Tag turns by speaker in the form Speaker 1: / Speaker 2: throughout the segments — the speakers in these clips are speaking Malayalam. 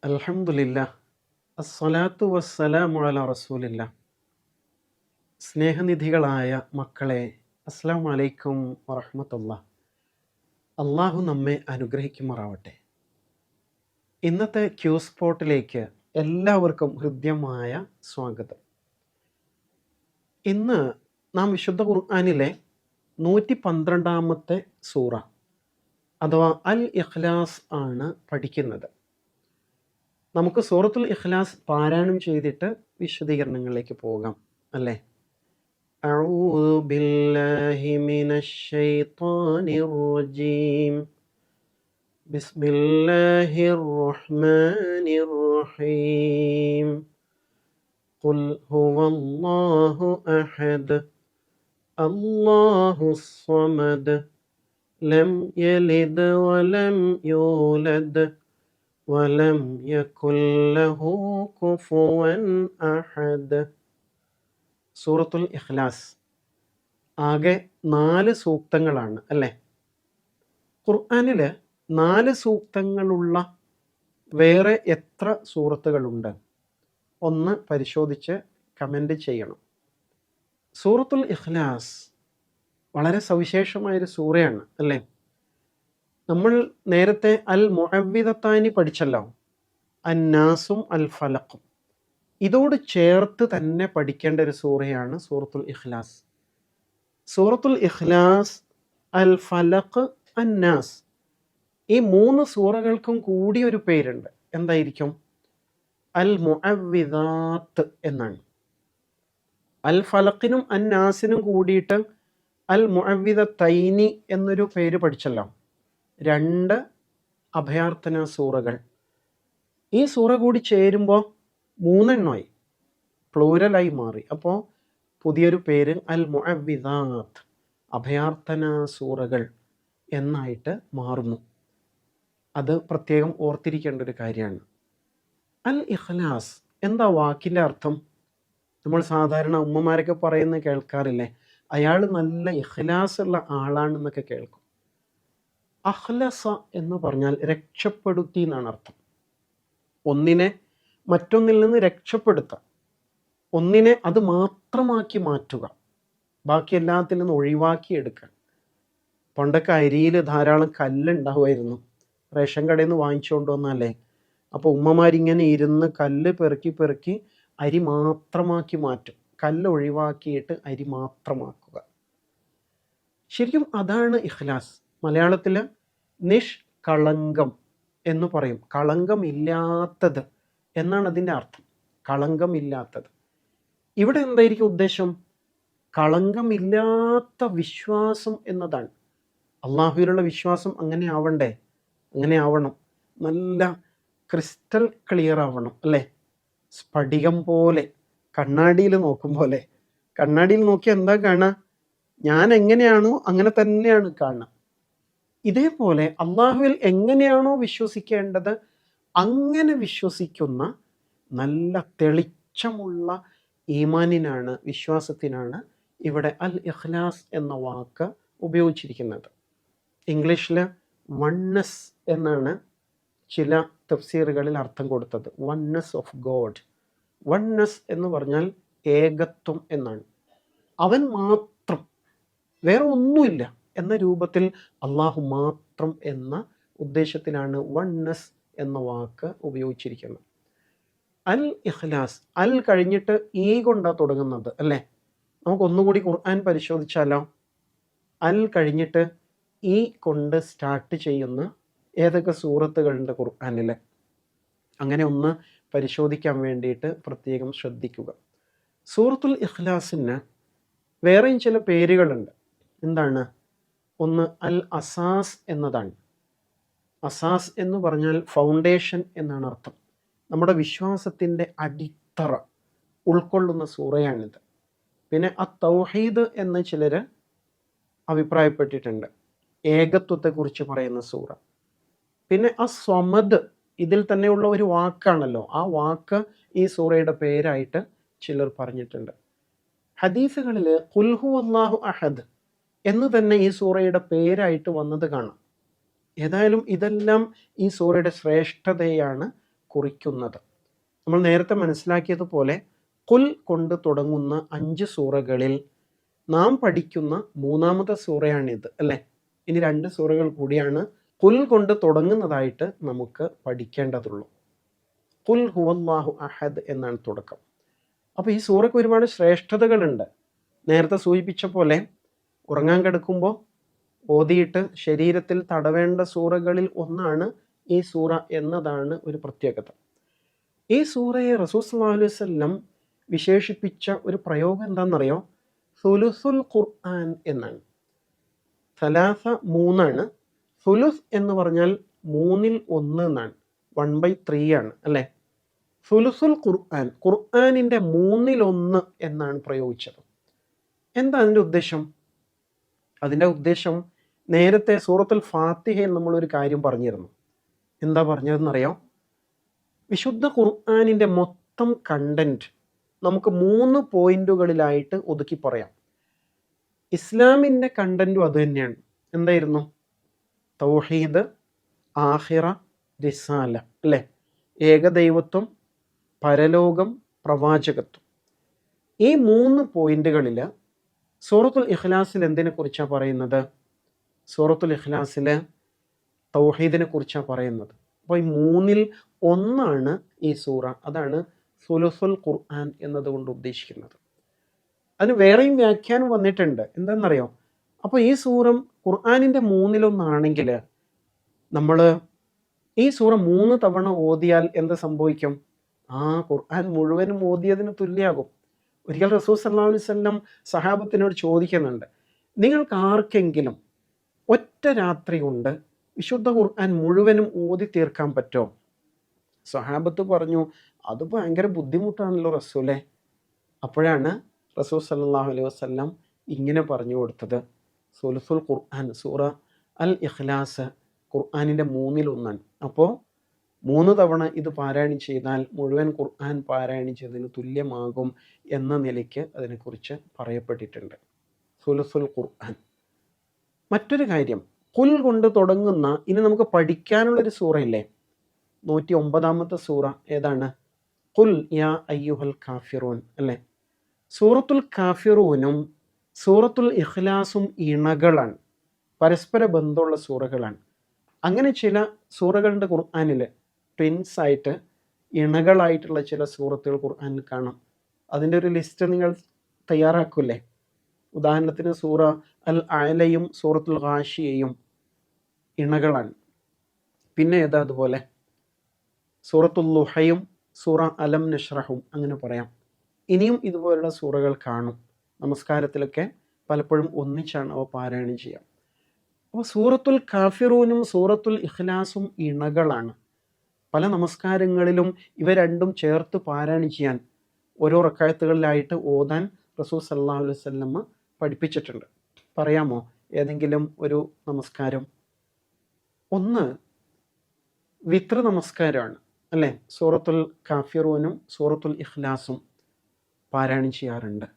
Speaker 1: അൽഹംദുലില്ലാ അസ്സലാത്തു വസ്സലാമു അലാ റസൂലില്ലാ. സ്നേഹനിധികളായ മക്കളെ, അസ്സലാമു അലൈക്കും വറഹ്മത്തുള്ളാഹ്. അള്ളാഹു നമ്മെ അനുഗ്രഹിക്കുമാറാവട്ടെ. ഇന്നത്തെ ക്യൂ സ്പോട്ടിലേക്ക് എല്ലാവർക്കും ഹൃദ്യമായ സ്വാഗതം. ഇന്ന് നാം വിശുദ്ധ ഖുർആനിലെ 112-ാമത്തെ സൂറ അഥവാ അൽ ഇഖ്ലാസ് ആണ് പഠിക്കുന്നത്. നമുക്ക് സൂറത്തുൽ ഇഖ്ലാസ് പാരായണം ചെയ്തിട്ട് വിശദീകരണങ്ങളിലേക്ക് പോകാം അല്ലേ. അഊദു ബില്ലാഹി മിനശ് ശൈത്വാനിർ റജീം. ബിസ്മില്ലാഹിർ റഹ്മാനിർ റഹീം. ഖുൽ ഹുവല്ലാഹു അഹദ് അല്ലാഹുസ് സ്വമദ് ലം യലിദ് വലം യൂലദ് വലം യകുൽ ലഹു കുഫുവൻ അഹദ്. സൂറത്തുൽ ഇഖ്ലാസ് ആകെ 4 സൂക്തങ്ങളാണ് അല്ലേ. ഖുർആനിൽ 4 സൂക്തങ്ങളുള്ള വേറെ എത്ര സൂറത്തുകളുണ്ട്? ഒന്ന് പരിശോധിച്ച് കമൻ്റ് ചെയ്യണം. സൂറത്തുൽ ഇഖ്ലാസ് വളരെ സവിശേഷമായൊരു സൂറയാണ് അല്ലേ. നമ്മൾ നേരത്തെ അൽ മുഅവ്വിദത്താനി പഠിച്ചല്ലോ, അന്നാസും അൽ ഫലഖും. ഇതോട് ചേർത്ത് തന്നെ പഠിക്കേണ്ട ഒരു സൂറയാണ് സൂറത്തുൽ ഇഖ്ലാസ്. സൂറത്തുൽ ഇഖ്ലാസ്, അൽ ഫലഖ്, അന്നാസ്, ഈ 3 സൂറകൾക്കും കൂടി ഒരു പേരുണ്ട്. എന്തായിരിക്കും? അൽ മുഅവ്വിദാത്ത് എന്നാണ്. അൽ ഫലഖിനും അന്നാസിനും കൂടിയിട്ട് അൽ മുഅവ്വിദത്തൈനി എന്നൊരു പേര് പഠിച്ചല്ലോ. 2 അഭയാർത്ഥന സൂറകൾ. ഈ സൂറ കൂടി ചേരുമ്പോൾ 3 എണ്ണമായി, പ്ലൂരലായി മാറി. അപ്പോൾ പുതിയൊരു പേര് അൽ മുഅവ്വിദാത്ത്, അഭയാർത്ഥന സൂറകൾ എന്നായിട്ട് മാറുന്നു. അത് പ്രത്യേകം ഓർത്തിരിക്കേണ്ട ഒരു കാര്യമാണ്. അൽ ഇഖ്ലാസ് എന്താ വാക്കിൻ്റെ അർത്ഥം? നമ്മൾ സാധാരണ ഉമ്മമാരൊക്കെ പറയുന്നത് കേൾക്കാറില്ലേ, അയാൾ നല്ല ഇഖ്ലാസ് ഉള്ള ആളാണെന്നൊക്കെ കേൾക്കും. അഖ്ലസ എന്ന് പറഞ്ഞാൽ രക്ഷപ്പെടുത്തി എന്നാണ് അർത്ഥം. ഒന്നിനെ മറ്റൊന്നിൽ നിന്ന് രക്ഷപ്പെടുത്തുക, ഒന്നിനെ അത് മാത്രമാക്കി മാറ്റുക, ബാക്കി എല്ലാത്തിൽ നിന്ന് ഒഴിവാക്കിയെടുക്കുക. പണ്ടൊക്കെ അരിയിൽ ധാരാളം കല്ലുണ്ടാവുമായിരുന്നു, റേഷൻ കടയിൽ നിന്ന് വാങ്ങിച്ചുകൊണ്ട് വന്നല്ലേ. അപ്പോൾ ഉമ്മമാരിങ്ങനെ ഇരുന്ന് കല്ല് പെറുക്കി പെറുക്കി അരി മാത്രമാക്കി മാറ്റും, കല്ല് ഒഴിവാക്കിയിട്ട് അരി മാത്രമാക്കുക. ശരിക്കും അതാണ് ഇഖ്ലാസ്. മലയാളത്തിൽ നിഷ്കളങ്കം എന്ന് പറയും. കളങ്കമില്ലാത്തത് എന്നാണ് അതിൻ്റെ അർത്ഥം. കളങ്കമില്ലാത്തത്. ഇവിടെ എന്തായിരിക്കും ഉദ്ദേശം? കളങ്കമില്ലാത്ത വിശ്വാസം എന്നതാണ്. അള്ളാഹുവിലുള്ള വിശ്വാസം അങ്ങനെ ആവണ്ടേ? അങ്ങനെ ആവണം, നല്ല ക്രിസ്റ്റൽ ക്ലിയർ ആവണം അല്ലേ. സ്ഫടികം പോലെ, കണ്ണാടിയിൽ നോക്കും പോലെ. കണ്ണാടിയിൽ നോക്കിയാൽ എന്താ കാണുക? ഞാൻ എങ്ങനെയാണോ അങ്ങനെ തന്നെയാണ് കാണുക. ഇതേപോലെ അള്ളാഹുവിൽ എങ്ങനെയാണോ വിശ്വസിക്കേണ്ടത് അങ്ങനെ വിശ്വസിക്കുന്ന നല്ല തെളിച്ചമുള്ള ഈമാനിനാണ്, വിശ്വാസത്തിനാണ് ഇവിടെ അൽ ഇഖ്ലാസ് എന്ന വാക്ക് ഉപയോഗിച്ചിരിക്കുന്നത്. ഇംഗ്ലീഷിൽ വൺനെസ് എന്നാണ് ചില തഫ്സീറുകളിൽ അർത്ഥം കൊടുത്തത്. Oneness of God. വൺനെസ് എന്ന് പറഞ്ഞാൽ ഏകത്വം എന്നാണ്. അവൻ മാത്രം, വേറെ ഒന്നുമില്ല എന്ന രൂപത്തിൽ അള്ളാഹു മാത്രം എന്ന ഉദ്ദേശത്തിലാണ് വൺനെസ് എന്ന വാക്ക് ഉപയോഗിച്ചിരിക്കുന്നത്. അൽ ഇഖ്ലാസ്, അൽ കഴിഞ്ഞിട്ട് ഈ കൊണ്ടാണ് തുടങ്ങുന്നത് അല്ലേ. നമുക്കൊന്നുകൂടി ഖുർആൻ പരിശോധിച്ചാലോ. അൽ കഴിഞ്ഞിട്ട് ഈ കൊണ്ട് സ്റ്റാർട്ട് ചെയ്യുന്ന ഏതൊക്കെ സൂറത്തുകളുണ്ട് ഖുർആനിൽ? അങ്ങനെ ഒന്ന് പരിശോധിക്കാൻ വേണ്ടിയിട്ട് പ്രത്യേകം ശ്രദ്ധിക്കുക. സൂറത്തുൽ ഇഖ്ലാസിന് വേറെയും ചില പേരുകളുണ്ട്. എന്താണ്? ഒന്ന് അൽ അസാസ് എന്നതാണ്. അസാസ് എന്ന് പറഞ്ഞാൽ ഫൗണ്ടേഷൻ എന്നാണ് അർത്ഥം. നമ്മുടെ വിശ്വാസത്തിൻ്റെ അടിത്തറ ഉൾക്കൊള്ളുന്ന സൂറയാണിത്. പിന്നെ തൗഹീദ് എന്ന് ചിലർ അഭിപ്രായപ്പെട്ടിട്ടുണ്ട്, ഏകത്വത്തെക്കുറിച്ച് പറയുന്ന സൂറ. പിന്നെ സ്വമദ്, ഇതിൽ തന്നെയുള്ള ഒരു വാക്കാണല്ലോ, ആ വാക്ക് ഈ സൂറയുടെ പേരായിട്ട് ചിലർ പറഞ്ഞിട്ടുണ്ട്. ഹദീസുകളിൽ ഖുൽ ഹുവല്ലാഹു അഹദ് എന്ന് തന്നെ ഈ സൂറയുടെ പേരായിട്ട് വന്നത് കാണാം. ഏതായാലും ഇതെല്ലാം ഈ സൂറയുടെ ശ്രേഷ്ഠതയാണ് കുറിക്കുന്നത്. നമ്മൾ നേരത്തെ മനസ്സിലാക്കിയതുപോലെ കുൽ കൊണ്ട് തുടങ്ങുന്ന 5 സൂറകളിൽ നാം പഠിക്കുന്ന 3-ാമത്തെ സൂറയാണിത് അല്ലേ. ഇനി 2 സൂറകൾ കൂടിയാണ് കുൽ കൊണ്ട് തുടങ്ങുന്നതായിട്ട് നമുക്ക് പഠിക്കേണ്ടതുള്ളൂ. കുൽ ഹുവല്ലാഹു അഹദ് എന്നാണ് തുടക്കം. അപ്പോൾ ഈ സൂറയ്ക്ക് ഒരുപാട് ശ്രേഷ്ഠതകളുണ്ട്. നേരത്തെ സൂചിപ്പിച്ച പോലെ ഉറങ്ങാൻ കിടക്കുമ്പോൾ ഓതിയിട്ട് ശരീരത്തിൽ തടവേണ്ട സൂറകളിൽ ഒന്നാണ് ഈ സൂറ എന്നതാണ് ഒരു പ്രത്യേകത. ഈ സൂറയെ റസൂൽ സല്ലല്ലാഹു അലൈഹി വസല്ലം വിശേഷിപ്പിച്ച ഒരു പ്രയോഗം എന്താണെന്നറിയോ? സുലുസുൽ ഖുർആൻ എന്നാണ്. സലാസ 3 സുലുസ് എന്ന് പറഞ്ഞാൽ 1/3 എന്നാണ്. 1/3 ആണ് അല്ലേ. സുലുസുൽ ഖുർആൻ, ഖുർആനിൻ്റെ 1/3 എന്നാണ് പ്രയോഗിച്ചത്. എന്താ അതിൻ്റെ ഉദ്ദേശം? അതിൻ്റെ ഉദ്ദേശം നേരത്തെ സൂറത്തുൽ ഫാത്തിഹയിൽ നമ്മളൊരു കാര്യം പറഞ്ഞിരുന്നു. എന്താ പറഞ്ഞതെന്നറിയാം? വിശുദ്ധ ഖുർആനിൻ്റെ മൊത്തം കണ്ടന്റ് നമുക്ക് 3 പോയിന്റുകളിലായിട്ട് ഒതുക്കി പറയാം. ഇസ്ലാമിൻ്റെ കണ്ടന്റും അത് തന്നെയാണ്. എന്തായിരുന്നു? തൗഹീദ്, ആഖിറ, റിസാല അല്ലേ. ഏകദൈവത്വം, പരലോകം, പ്രവാചകത്വം. ഈ 3 പോയിന്റുകളിൽ സൂറത്തുൽ ഇഖ്ലാസിൽ എന്തിനെ കുറിച്ചാണ് പറയുന്നത്? സൂറത്തുൽ ഇഖ്ലാസിൽ തൗഹീദിനെ കുറിച്ചാണ് പറയുന്നത്. അപ്പോൾ ഈ 1/3 ഈ സൂറ. അതാണ് സുലുസുൽ ഖുർആൻ എന്നതുകൊണ്ട് ഉദ്ദേശിക്കുന്നത്. അതിന് വേറെയും വ്യാഖ്യാനം വന്നിട്ടുണ്ട്. എന്താണെന്നറിയോ? അപ്പോൾ ഈ സൂറ ഖുർആനിൻ്റെ 1/3 നമ്മൾ ഈ സൂറ 3 തവണ ഓതിയാൽ എന്ത് സംഭവിക്കും? ഖുർആൻ മുഴുവനും ഓതിയതിന് തുല്യമാകും. ഒരിക്കൽ റസൂൽ സല്ലല്ലാഹു അലൈഹി വസല്ലം സഹാബത്തിനോട് ചോദിക്കുന്നുണ്ട്, നിങ്ങൾക്ക് ആർക്കെങ്കിലും ഒറ്റ രാത്രി കൊണ്ട് വിശുദ്ധ ഖുർആൻ മുഴുവനും ഓതി തീർക്കാൻ പറ്റുമോ? സഹാബത്ത് പറഞ്ഞു, അത് ഭയങ്കര ബുദ്ധിമുട്ടാണല്ലോ റസൂലേ. അപ്പോഴാണ് റസൂൽ സല്ലല്ലാഹു അലൈഹി വസല്ലം ഇങ്ങനെ പറഞ്ഞു കൊടുത്തത്, സുലുസുൽ ഖുർആൻ സൂറ അൽ ഇഖ്ലാസ് ഖുർആനിൻ്റെ 1/3. അപ്പോൾ 3 തവണ ഇത് പാരായണം ചെയ്താൽ മുഴുവൻ ഖുർആൻ പാരായണം ചെയ്തതിന് തുല്യമാകും എന്ന നിലയ്ക്ക് അതിനെക്കുറിച്ച് പറയപ്പെട്ടിട്ടുണ്ട്. സുലുസുൽ ഖുർആൻ. മറ്റൊരു കാര്യം, കുൽ കൊണ്ട് തുടങ്ങുന്ന ഇനി നമുക്ക് പഠിക്കാനുള്ളൊരു സൂറയില്ലേ, 109-ാമത്തെ സൂറ ഏതാണ്? കുൽ യാ അയ്യുഹൽ കാഫിറൂൻ അല്ലേ. സൂറത്തുൽ കാഫിറൂനും സൂറത്തുൽ ഇഖ്ലാസും ഇണകളാണ്, പരസ്പര ബന്ധമുള്ള സൂറകളാണ്. അങ്ങനെ ചില സൂറകളുടെ ഖുർആനിൽ ട്വിൻസ് ആയിട്ട് ഇണകളായിട്ടുള്ള ചില സൂറത്തുകൾ ഖുർആനിൽ കാണാം. അതിൻ്റെ ഒരു ലിസ്റ്റ് നിങ്ങൾ തയ്യാറാക്കൂലേ? ഉദാഹരണത്തിന് സൂറ അൽ അലയും സൂറത്തുൽ ഗാഷിയയും ഇണകളാണ്. പിന്നെ ഏതാ അതുപോലെ? സൂറത്തുൽ ലുഹയും സൂറ അലം നഷ്റഹും അങ്ങനെ പറയാം. ഇനിയും ഇതുപോലുള്ള സൂറകൾ കാണും. നമസ്കാരത്തിലൊക്കെ പലപ്പോഴും ഒന്നിച്ചാണ് അവ പാരായണം ചെയ്യാം. അപ്പോൾ സൂറത്തുൽ കാഫിറൂനും സൂറത്തുൽ ഇഖ്ലാസും ഇണകളാണ്. പല നമസ്കാരങ്ങളിലും ഇവ രണ്ടും ചേർത്ത് പാരായണം ചെയ്യാൻ ഓരോ റക്അത്തുകളിലായിട്ട് ഓതാൻ റസൂൽ സല്ലല്ലാഹു അലൈഹി വസല്ലം പഠിപ്പിച്ചിട്ടുണ്ട്. പറയാമോ ഏതെങ്കിലും ഒരു നമസ്കാരം? ഒന്ന് വിത്ര നമസ്കാരമാണ് അല്ലേ. സൂറത്തുൽ കാഫിറൂനും സൂറത്തുൽ ഇഖ്ലാസും പാരായണം ചെയ്യാറുണ്ട്.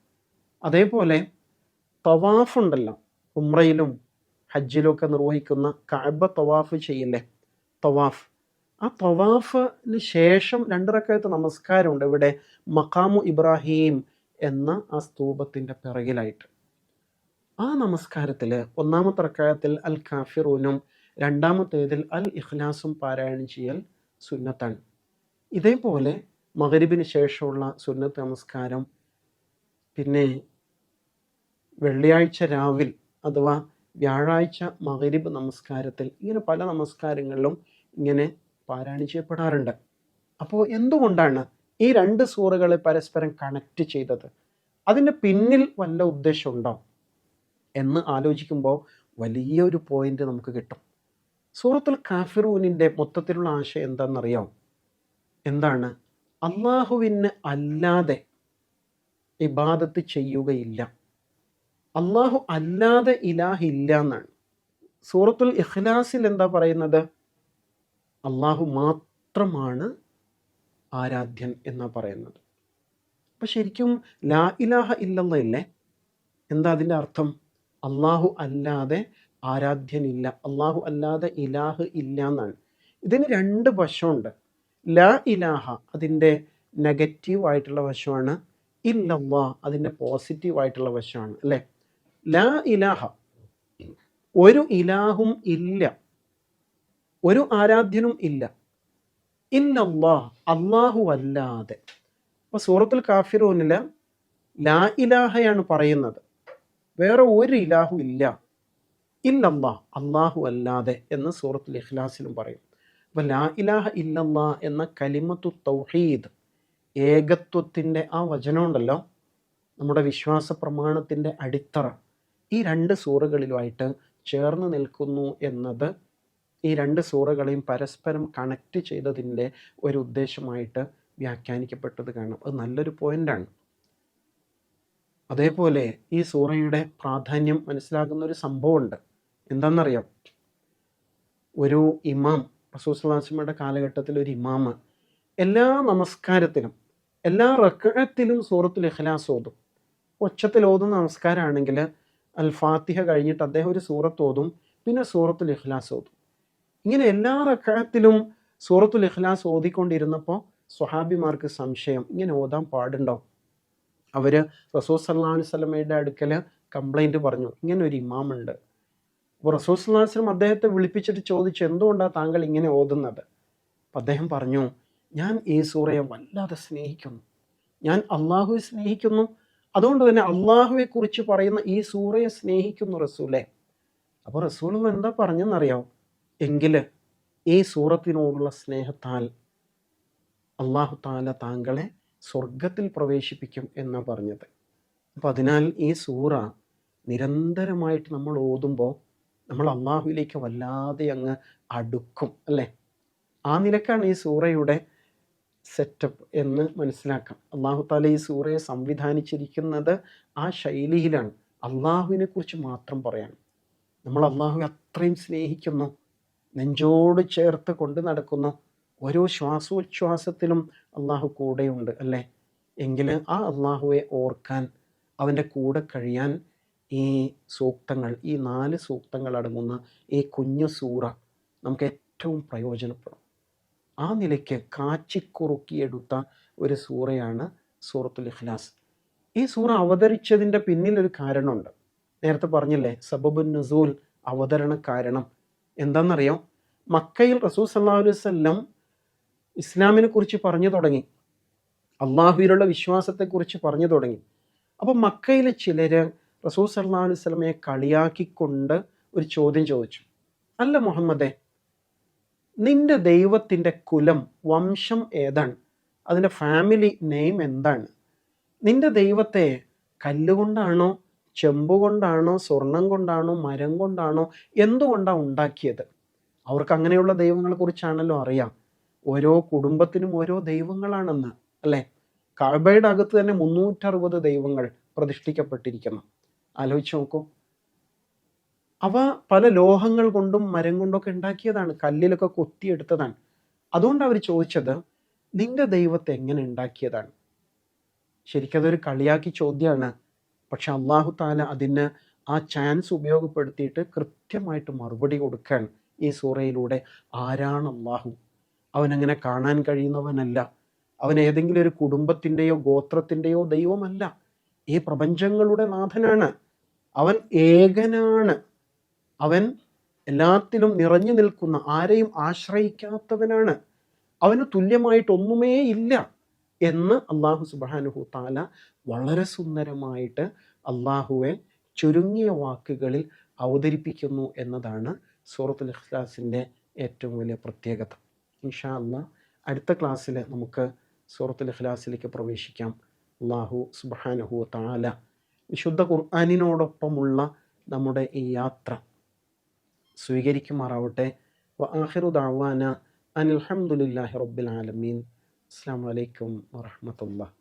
Speaker 1: അതേപോലെ തവാഫ് ഉണ്ടല്ലോ, ഉംറയിലും ഹജ്ജിലും ഒക്കെ നിർവഹിക്കുന്ന കഅബ തവാഫ് ചെയ്യില്ലേ, തവാഫ്. ആ തവാഫിന് ശേഷം 2 റക്അത്ത് നമസ്കാരമുണ്ട് ഇവിടെ മഖാമു ഇബ്രാഹിം എന്ന ആ സ്തൂപത്തിൻ്റെ പിറകിലായിട്ട്. ആ നമസ്കാരത്തിൽ 1-ാമത്തെ റക്അത്തിൽ അൽ കാഫിറൂനും 2-ാമത്തേതിൽ അൽ ഇഖ്ലാസും പാരായണം ചെയ്യൽ സുന്നത്താണ്. ഇതേപോലെ മഗ്രിബിന് ശേഷമുള്ള സുന്നത്ത് നമസ്കാരം, പിന്നെ വെള്ളിയാഴ്ച രാവിൽ അഥവാ വ്യാഴാഴ്ച മഗ്രിബ് നമസ്കാരത്തിൽ, ഇങ്ങനെ പല നമസ്കാരങ്ങളിലും ഇങ്ങനെ പാരായണം ചെയ്യപ്പെടാറുണ്ട്. അപ്പോൾ എന്തുകൊണ്ടാണ് ഈ 2 സൂറകളെ പരസ്പരം കണക്റ്റ് ചെയ്തത്? അതിൻ്റെ പിന്നിൽ വല്ല ഉദ്ദേശമുണ്ടോ എന്ന് ആലോചിക്കുമ്പോൾ വലിയൊരു പോയിന്റ് നമുക്ക് കിട്ടും. സൂറത്തുൽ കാഫിറൂനിൻ്റെ മൊത്തത്തിലുള്ള ആശയം എന്താണെന്നറിയാം? എന്താണ്? അള്ളാഹുവിന് അല്ലാതെ ഇബാദത്ത് ചെയ്യുകയില്ല, അള്ളാഹു അല്ലാതെ ഇലാഹില്ല എന്നാണ്. സൂറത്തുൽ ഇഖ്ലാസിൽ എന്താ പറയുന്നത്? അള്ളാഹു മാത്രമാണ് ആരാധ്യൻ എന്നാ പറയുന്നത്. അപ്പം ശരിക്കും ലാ ഇലാഹ ഇല്ലല്ലാഹ് ഇല്ലേ, എന്താ അതിൻ്റെ അർത്ഥം? അള്ളാഹു അല്ലാതെ ആരാധ്യനില്ല, അള്ളാഹു അല്ലാതെ ഇലാഹ് ഇല്ല എന്നാണ്. ഇതിന് 2 വശമുണ്ട്. ലാ ഇലാഹ അതിൻ്റെ നെഗറ്റീവായിട്ടുള്ള വശമാണ്, ഇല്ലല്ലാ അതിൻ്റെ പോസിറ്റീവായിട്ടുള്ള വശമാണ് അല്ലേ. ലാ ഇലാഹ ഒരു ഇലാഹും ഇല്ല, ഒരു ആരാധ്യനും ഇല്ല, ഇല്ലല്ലാ അള്ളാഹു അല്ലാതെ. അപ്പോൾ സൂറത്തുൽ കാഫിറൂനിൽ ലാ ഇലാഹയാണ് പറയുന്നത്, വേറെ ഒരു ഇലാഹു ഇല്ല, ഇല്ലല്ലാ അള്ളാഹു അല്ലാതെ എന്ന് സൂറത്തുൽ ഇഖ്ലാസിലും പറയും. അപ്പോൾ ലാ ഇലാഹ ഇല്ലല്ലാ എന്ന കലിമത്തു തൗഹീദ്, ഏകത്വത്തിൻ്റെ ആ വചനമുണ്ടല്ലോ, നമ്മുടെ വിശ്വാസ പ്രമാണത്തിൻ്റെ അടിത്തറ ഈ രണ്ട് സൂറകളിലുമായിട്ട് ചേർന്ന് നിൽക്കുന്നു എന്നത് ഈ രണ്ട് സൂറകളെയും പരസ്പരം കണക്റ്റ് ചെയ്തതിൻ്റെ ഒരു ഉദ്ദേശമായിട്ട് വ്യാഖ്യാനിക്കപ്പെട്ടത് കാണാം. അത് നല്ലൊരു പോയിൻ്റാണ്. അതേപോലെ ഈ സൂറയുടെ പ്രാധാന്യം മനസ്സിലാക്കുന്ന ഒരു സംഭവമുണ്ട്. എന്താണെന്നറിയാം, ഒരു ഇമാം, റസൂൽ സ്വല്ലല്ലാഹു അലൈഹി വസല്ലമയുടെ കാലഘട്ടത്തിൽ ഒരു ഇമാമ് എല്ലാ നമസ്കാരത്തിലും എല്ലാ റക്അത്തിലും സൂറത്തുൽ ഇഖ്ലാസ് ഓതും. ഒച്ചത്തിൽ ഓതുന്ന നമസ്കാരമാണെങ്കിൽ അൽ ഫാത്തിഹ കഴിഞ്ഞിട്ട് അദ്ദേഹം ഒരു സൂറത്ത് ഓതും, പിന്നെ സൂറത്തുൽ ഇഖ്ലാസ് ഓതും. ഇങ്ങനെ എല്ലാ റക്അത്തിലും സൂറത്തുൽ ഇഖ്ലാസ് ഓതിക്കൊണ്ടിരുന്നപ്പോൾ സ്വഹാബിമാർക്ക് സംശയം, ഇങ്ങനെ ഓതാൻ പാടുണ്ടോ? അവർ റസൂൽ സല്ലല്ലാഹു അലൈഹി വസല്ലമയുടെ അടുക്കൽ കംപ്ലൈൻറ്റ് പറഞ്ഞു, ഇങ്ങനെ ഒരു ഇമാമുണ്ട്. അപ്പോൾ റസൂൽ സല്ലല്ലാഹു അലൈഹി വസല്ലം അദ്ദേഹത്തെ വിളിപ്പിച്ചിട്ട് ചോദിച്ചു, എന്തുകൊണ്ടാണ് താങ്കൾ ഇങ്ങനെ ഓതുന്നത്? അപ്പം അദ്ദേഹം പറഞ്ഞു, ഞാൻ ഈ സൂറയെ വല്ലാതെ സ്നേഹിക്കുന്നു, ഞാൻ അള്ളാഹുവെ സ്നേഹിക്കുന്നു, അതുകൊണ്ട് തന്നെ അള്ളാഹുവെക്കുറിച്ച് പറയുന്ന ഈ സൂറയെ സ്നേഹിക്കുന്നു റസൂലെ. അപ്പോൾ റസൂൽ എന്താ പറഞ്ഞെന്നറിയാം, എങ്കിൽ ഈ സൂറത്തിനോടുള്ള സ്നേഹത്താൽ അള്ളാഹു താല താങ്കളെ സ്വർഗത്തിൽ പ്രവേശിപ്പിക്കും എന്നാണ് പറഞ്ഞത്. അപ്പോൾ അതിനാൽ ഈ സൂറ നിരന്തരമായിട്ട് നമ്മൾ ഓതുമ്പോൾ നമ്മൾ അള്ളാഹുവിലേക്ക് വല്ലാതെ അങ്ങ് അടുക്കും അല്ലേ. ആ നിലക്കാണ് ഈ സൂറയുടെ സെറ്റപ്പ് എന്ന് മനസ്സിലാക്കാം. അള്ളാഹു താല ഈ സൂറയെ സംവിധാനിച്ചിരിക്കുന്നത് ആ ശൈലിയിലാണ്, അള്ളാഹുവിനെ കുറിച്ച് മാത്രം പറയാൻ. നമ്മൾ അള്ളാഹുവെ അത്രയും സ്നേഹിക്കുന്നു, നെഞ്ചോട് ചേർത്ത് കൊണ്ട് നടക്കുന്നു, ഓരോ ശ്വാസോച്ഛ്വാസത്തിലും അള്ളാഹു കൂടെയുണ്ട് അല്ലേ. എങ്കിൽ ആ അള്ളാഹുവെ ഓർക്കാൻ, അവൻ്റെ കൂടെ കഴിയാൻ ഈ സൂക്തങ്ങൾ, ഈ 4 സൂക്തങ്ങൾ അടങ്ങുന്ന ഈ കുഞ്ഞു സൂറ നമുക്ക് ഏറ്റവും പ്രയോജനപ്പെടും. ആ നിലയ്ക്ക് കാച്ചിക്കുറുക്കിയെടുത്ത ഒരു സൂറയാണ് സൂറത്തുൽ ഇഖ്ലാസ്. ഈ സൂറ അവതരിച്ചതിൻ്റെ പിന്നിലൊരു കാരണമുണ്ട്. നേരത്തെ പറഞ്ഞില്ലേ, സബബുൻ നുസൂൽ, അവതരണ കാരണം എന്താണെന്നറിയാം. മക്കയിൽ റസൂൽ സല്ലല്ലാഹു അലൈഹി വസല്ലം ഇസ്ലാമിനെ കുറിച്ച് പറഞ്ഞു തുടങ്ങി, അള്ളാഹുവിലുള്ള വിശ്വാസത്തെക്കുറിച്ച് പറഞ്ഞു തുടങ്ങി. അപ്പോൾ മക്കയിലെ ചിലർ റസൂൽ സല്ലല്ലാഹു അലൈഹി വസല്ലമയെ കളിയാക്കിക്കൊണ്ട് ഒരു ചോദ്യം ചോദിച്ചു, അല്ല മുഹമ്മദേ, നിന്റെ ദൈവത്തിൻ്റെ കുലം, വംശം ഏതാണ്? അതിൻ്റെ ഫാമിലി നെയിം എന്താണ്? നിന്റെ ദൈവത്തെ കല്ലുകൊണ്ടാണോ, ചെമ്പുകൊണ്ടാണോ, സ്വർണം കൊണ്ടാണോ, മരം കൊണ്ടാണോ, എന്തുകൊണ്ടാണ് ഉണ്ടാക്കിയത്? അവർക്ക് അങ്ങനെയുള്ള ദൈവങ്ങളെ കുറിച്ചാണല്ലോ അറിയാം. ഓരോ കുടുംബത്തിനും ഓരോ ദൈവങ്ങളാണെന്ന് അല്ലേ. കഅബയുടെ അകത്ത് തന്നെ 360 ദൈവങ്ങൾ പ്രതിഷ്ഠിക്കപ്പെട്ടിരിക്കുന്നു. ആലോചിച്ച് നോക്കൂ. അവ പല ലോഹങ്ങൾ കൊണ്ടും മരം കൊണ്ടൊക്കെ ഉണ്ടാക്കിയതാണ്, കല്ലിലൊക്കെ കൊത്തിയെടുത്തതാണ്. അതുകൊണ്ട് അവർ ചോദിച്ചത്, നിന്റെ ദൈവത്തെ എങ്ങനെ ഉണ്ടാക്കിയതാണ്? ശരിക്കതൊരു കളിയാക്കി ചോദ്യമാണ്. പക്ഷെ അള്ളാഹു താല അതിന് ആ ചാൻസ് ഉപയോഗപ്പെടുത്തിയിട്ട് കൃത്യമായിട്ട് മറുപടി കൊടുക്കാൻ ഈ സൂറയിലൂടെ. ആരാണ് അള്ളാഹു? അവനങ്ങനെ കാണാൻ കഴിയുന്നവനല്ല, അവൻ ഏതെങ്കിലും ഒരു കുടുംബത്തിൻ്റെയോ ഗോത്രത്തിൻ്റെയോ ദൈവമല്ല, ഈ പ്രപഞ്ചങ്ങളുടെ നാഥനാണ്, അവൻ ഏകനാണ്, അവൻ എല്ലാത്തിലും നിറഞ്ഞു നിൽക്കുന്ന, ആരെയും ആശ്രയിക്കാത്തവനാണ്, അവന് തുല്യമായിട്ടൊന്നുമേ ഇല്ല എന്ന് അള്ളാഹു സുബ്ഹാനഹു തആല വളരെ സുന്ദരമായിട്ട് അള്ളാഹുവെ ചുരുങ്ങിയ വാക്കുകളിൽ അവതരിപ്പിക്കുന്നു എന്നതാണ് സൂറത്തുൽ ഇഖ്ലാസിൻ്റെ ഏറ്റവും വലിയ പ്രത്യേകത. ഇൻഷാ അല്ലാഹ് അടുത്ത ക്ലാസ്സിൽ നമുക്ക് സൂറത്തുൽ ഇഖ്ലാസിലേക്ക് പ്രവേശിക്കാം. അള്ളാഹു സുബ്ഹാനഹു തആല വിശുദ്ധ ഖുർആനിനോടൊപ്പമുള്ള നമ്മുടെ ഈ യാത്ര സ്വീകരിക്കുമാറാവട്ടെ. വ ആഖിറു ദഅവാന അനിൽ ഹംദുലില്ലാഹി റബ്ബിൽ ആലമീൻ. അസ്സലാമു അലൈക്കും വറഹ്മത്തുള്ളാഹി.